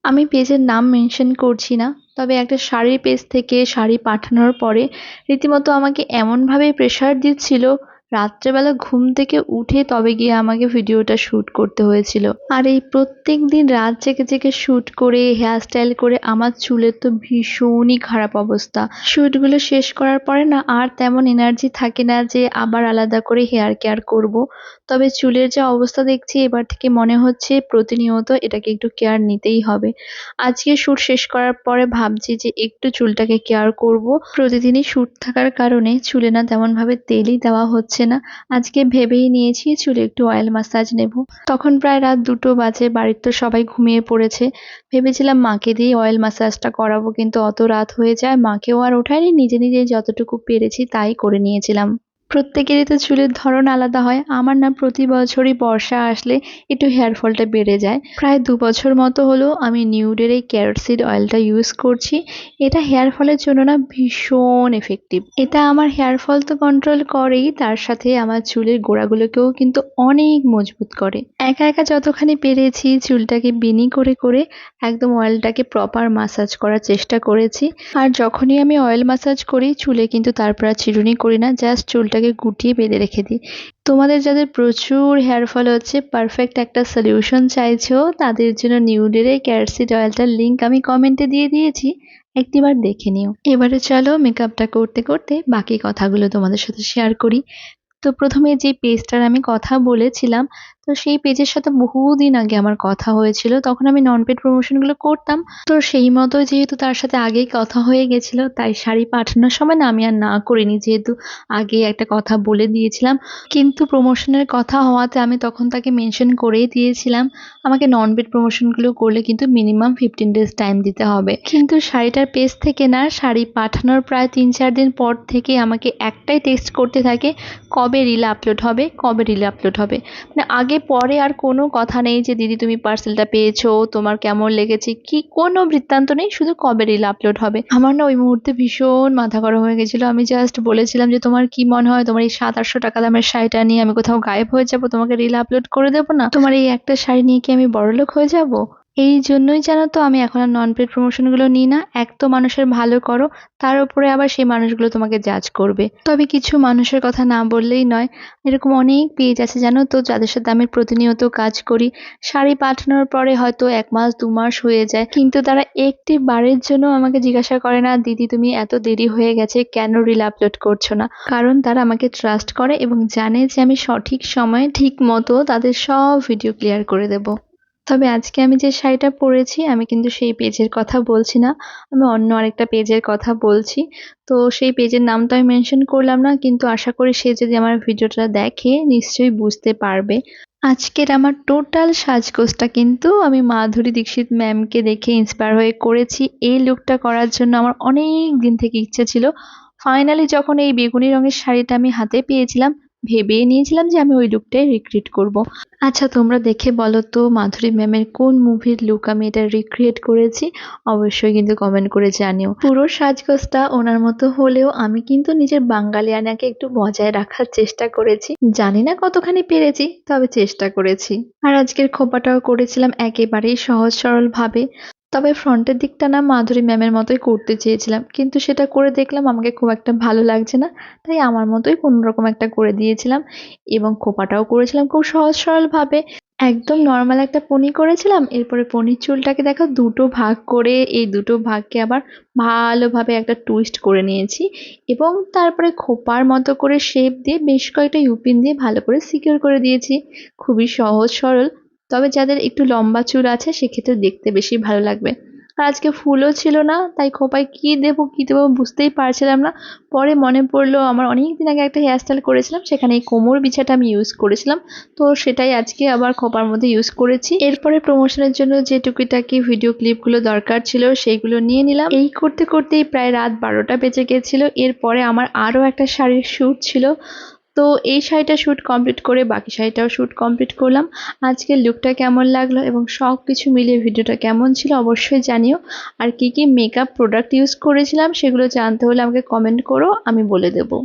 আমি পেজের নাম মেনশন করছি না, তবে একটা শাড়ির পেজ থেকে শাড়ি পাঠানোর পরে রীতিমতো আমাকে এমনভাবে প্রেশার দিচ্ছিল, রাত্রেবেলা ঘুম থেকে উঠে তবে গিয়ে আমাকে ভিডিওটা শ্যুট করতে হয়েছিল। আর এই প্রত্যেক দিন রাত জেগে জেগে শ্যুট করে হেয়ার স্টাইল করে আমার চুলের তো ভীষণই খারাপ অবস্থা। শ্যুটগুলো শেষ করার পরে না আর তেমন এনার্জি থাকে না যে আবার আলাদা করে হেয়ার কেয়ার করব। তবে চুলের যা অবস্থা দেখছি এবার থেকে মনে হচ্ছে প্রতিনিয়ত এটাকে একটু কেয়ার নিতেই হবে। আজকে শ্যুট শেষ করার পরে ভাবছি যে একটু চুলটাকে কেয়ার করব। প্রতিদিনই শ্যুট থাকার কারণে চুলে না তেমন ভাবে তেলই দেওয়া হচ্ছে না। আজকে ভেবেই নিয়েছি চুলে একটু অয়েল ম্যাসাজ নেব। তখন প্রায় রাত 2টো বাজে, বাড়ির তো সবাই ঘুমিয়ে পড়েছে। ভেবেছিলাম মাকে দিয়ে অয়েল ম্যাসাজটা করাবো, কিন্তু অত রাত হয়ে যায় মাকেও আর ওঠায়নি, নিজে নিজে যতটুকু পেরেছি তাই করে নিয়েছিলাম। প্রত্যেকেরই তো চুলের ধরন আলাদা হয়। আমার না প্রতি বছরই বর্ষা আসলে একটু হেয়ার ফলটা বেড়ে যায়। প্রায় 2 বছর মতো হলো আমি নিউডের এই ক্যারট সিড অয়েলটা ইউজ করছি। এটা হেয়ার ফলের জন্য না ভীষণ এফেক্টিভ। এটা আমার হেয়ার ফল তো কন্ট্রোল করেই, তার সাথে আমার চুলের গোড়াগুলোকেও কিন্তু অনেক মজবুত করে। একা একা যতখানি পেরেছি চুলটাকে বিনি করে করে একদম অয়েলটাকে প্রপার মাসাজ করার চেষ্টা করেছি। আর যখনই আমি অয়েল মাসাজ করি চুলে কিন্তু তারপর আর চিরুনি করি না, জাস্ট চুলটাকে গুটিয়ে বেঁধে রেখে দিই। তোমাদের যাদের প্রচুর হেয়ার ফল হচ্ছে, পারফেক্ট একটা সলিউশন চাইছো, তাদের জন্য নিউডের এই ক্যারট সিড অয়েলটার লিঙ্ক আমি কমেন্টে দিয়ে দিয়েছি, একটিবার দেখে নিও। এবারে চলো মেকআপটা করতে করতে বাকি কথাগুলো তোমাদের সাথে শেয়ার করি। তো প্রথমে যে পেজটার আমি কথা বলেছিলাম, তো সেই পেজের সাথে বহুদিন আগে আমার কথা হয়েছিল, তখন আমি নন পেড প্রমোশনগুলো করতাম। তো সেই মতো যেহেতু তার সাথে আগেই কথা হয়ে গেছিল, তাই শাড়ি পাঠানোর সময় না আমি আর না করিনি, যেহেতু আগে একটা কথা বলে দিয়েছিলাম। কিন্তু প্রমোশনের কথা হওয়াতে আমি তখন তাকে মেনশন করেই দিয়েছিলাম আমাকে নন পেড প্রমোশনগুলো করলে কিন্তু মিনিমাম 15 ডেজ টাইম দিতে হবে। কিন্তু শাড়িটার পেজ থেকে না শাড়ি পাঠানোর প্রায় 3-4 দিন পর থেকে আমাকে একটাই টেক্সট করতে থাকে, কবে রিল আপলোড হবে, কবে রিল আপলোড হবে। মানে আগে পরে আর কোনো কথা নেই যে দিদি তুমি পার্সেলটা পেয়েছো, তোমার কেমন লেগেছে, কি কোনো বৃত্তান্ত নেই, শুধু কবে রিল আপলোড হবে। আমার না ওই মুহূর্তে ভীষণ মাথা গরম হয়ে গেছিল। আমি জাস্ট বলেছিলাম যে তোমার কি মনে হয় তোমার এই 700-800 টাকা দামের শাড়িটা নিয়ে আমি কোথাও গায়েব হয়ে যাবো, তোমাকে রিল আপলোড করে দেবো না? তোমার এই একটা শাড়ি নিয়ে কি আমি বড়লোক হয়ে যাবো? এই জন্যই জানো তো আমি এখন আর নন পেড প্রমোশনগুলো নিই না। এক তো মানুষের ভালো করো, তার উপরে আবার সেই মানুষগুলো তোমাকে জাজ করবে। তবে কিছু মানুষের কথা না বললেই নয়, এরকম অনেক পেজ আছে জানো তো যাদের সাথে আমি প্রতিনিয়ত কাজ করি। শাড়ি পাঠানোর পরে হয়তো 1 মাস 2 মাস হয়ে যায়, কিন্তু তারা একটি বারের জন্য আমাকে জিজ্ঞাসা করে না দিদি তুমি এত দেরি হয়ে গেছে কেন রিল আপলোড করছো না। কারণ তারা আমাকে ট্রাস্ট করে এবং জানে যে আমি সঠিক সময়ে ঠিক মতো তাদের সব ভিডিও ক্লিয়ার করে দেব। তবে আজকে আমি যে শাড়িটা পরেছি আমি কিন্তু সেই পেজের কথা বলছি না, আমি অন্য আরেকটা পেজের কথা বলছি। তো সেই পেজের নাম তো আমি মেনশন করলাম না, কিন্তু আশা করি সে যদি আমার ভিডিওটা দেখে নিশ্চয়ই বুঝতে পারবে। আজকের আমার টোটাল সাজগোজটা কিন্তু আমি মাধুরী দীক্ষিত ম্যামকে দেখে ইন্সপায়ার হয়ে করেছি। এই লুকটা করার জন্য আমার অনেক দিন থেকে ইচ্ছে ছিল। ফাইনালি যখন এই বেগুনি রঙের শাড়িটা আমি হাতে পেয়েছিলাম, ভেবেই নিয়েছিলাম যে আমি ওই লুকটাই রিক্রিয়েট করব। আচ্ছা তোমরা দেখে বলো তো মাধুরী ম্যামের কোন মুভির লুক আমি এটা রিক্রিয়েট করেছি? অবশ্যই কিন্তু কমেন্ট করে জানিও। পুরো সাজগোজটা ওনার মতো হলেও আমি কিন্তু নিজের বাঙালিয়ানাকে একটু বজায় রাখার চেষ্টা করেছি। জানি না কতখানি পেরেছি, তবে চেষ্টা করেছি। আর আজকের খোপাটাও করেছিলাম একেবারেই সহজ সরল ভাবে। তবে ফ্রন্টের দিকটা না মাধুরী ম্যামের মতোই করতে চেয়েছিলাম, কিন্তু সেটা করে দেখলাম আমাকে খুব একটা ভালো লাগছে না, তাই আমার মতোই কোনোরকম একটা করে দিয়েছিলাম। এবং খোপাটাও করেছিলাম খুব সহজ সরল ভাবে, একদম নর্মাল একটা পনি করেছিলাম। এরপরে পনির চুলটাকে দেখো 2টো ভাগ করে এই 2টো ভাগকে আবার ভালোভাবে একটা টুইস্ট করে নিয়েছি এবং তারপরে খোপার মতো করে শেপ দিয়ে বেশ কয়েকটা ইউপিন দিয়ে ভালো করে সিকিউর করে দিয়েছি। খুবই সহজ সরল, তবে যাদের একটু লম্বা চুল আছে সেক্ষেত্রে দেখতে বেশি ভালো লাগবে। আর আজকে ফুলও ছিল না, তাই খোপায় কি দেবো বুঝতেই পারছিলাম না। পরে মনে পড়লো আমার অনেক দিন আগে একটা হেয়ার স্টাইল করেছিলাম, সেখানে এই কোমর বিছাটা আমি ইউজ করেছিলাম, তো সেটাই আজকে আবার খোপার মধ্যে ইউজ করেছি। এরপরে প্রমোশনের জন্য যে টুকিটাকি ভিডিও ক্লিপগুলো দরকার ছিল সেইগুলো নিয়ে নিলাম। এই করতে করতেই প্রায় রাত 12টা বেজে গেছিল। এরপরে আমার আরও একটা শাড়ির শ্যুট ছিল, তো এই শাড়িটা শ্যুট কমপ্লিট করে বাকি শাড়িটাও শ্যুট কমপ্লিট করলাম। আজকের লুকটা কেমন লাগলো এবং সব কিছু মিলিয়ে ভিডিওটা কেমন ছিল অবশ্যই জানিও। আর কি কি মেকআপ প্রোডাক্ট ইউজ করেছিলাম সেগুলো জানতে হলে আমাকে কমেন্ট করো, আমি বলে দেবো।